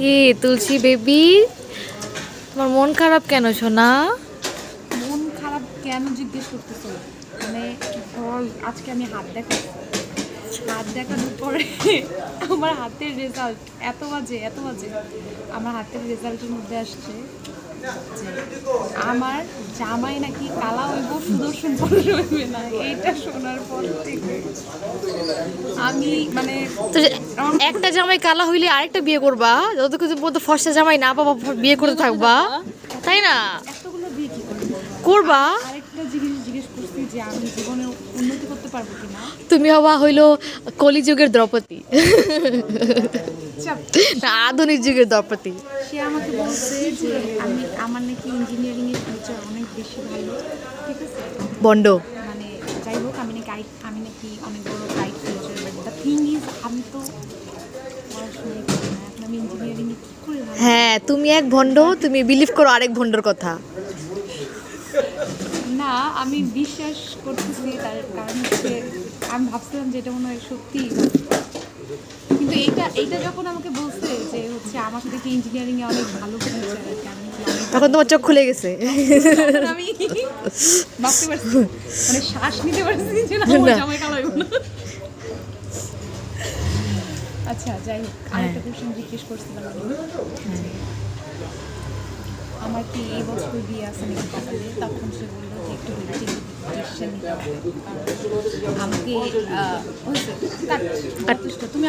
কি তুলসী বেবি, তোমার মন খারাপ কেন সোনা? মন খারাপ কেন জিজ্ঞেস করতেছো? মানে বল, আজকে আমি হাত দেখানোর পরে আমার হাতের রেজাল্ট এত বাজে আমার হাতের রেজাল্টের মধ্যে আসছে যে আমার জামাই নাকি কালা হইব, সুদর্শন পুরুষ হইবে না। এইটা শোনার পর থেকে আমি মানে তো একটা জামাই কালা হইলে আরেকটা বিয়ে করবা, যতক্ষণ পর্যন্ত ফর্সা জামাই না পাবা বিয়ে করতে থাকবা, তাই না? এতগুলো বিয়ে কি করে করবা। আরেকটা জিজ্ঞেস করছি যে আমি জীবনে উন্নতি করতে পারবো কিনা। তুমি হবা হইলো কলিযুগের দ্রৌপদী, চাপ। না আধুনিক যুগের দ্রৌপদী। সে আমাকে বলছে যে আমার নাকি ইঞ্জিনিয়ারিং এর ফিউচার অনেক বেশি ভালো, ঠিক আছে? বন্ড। মানে যাই হোক, আমি নাকি অনেক বড় bright future, but the thing is আমি তো পড়াশোনাই করি না, এখন আমি ইঞ্জিনিয়ারিং এ কী করে ভালো? হ্যাঁ তুমি এক ভন্ড, তুমি বিলিভ করো আরেক ভন্ডর কথা। না, আমি বিশ্বাস করতেছি, তার কারণ হচ্ছে আমি ভাবছিলাম যে এটা মনে হয় সত্যি, কিন্তু এইটা যখন আমাকে বলছে যে হচ্ছে আমাকে দেখি ইঞ্জিনিয়ারিং এ অনেক ভালো ফিউচার আর কি, আমি অনেক তখন তোমার চোখ খুলে গেছে। তখন আমি ভাবতে পারছি, মানে শ্বাস নিতে পারছি যে না, আমার জামাই কালো হইব না। আচ্ছা যাই হোক, আরেকটা কোশ্চেন জিজ্ঞেস করছিলাম আমি, আমার কি এই বছর বিয়ে আছে নাকি কপালে? তখন সে বললো যে একটু ডিসিশন নিতে হবে, কারণ আমাকে হয়েছে কাট, তুমি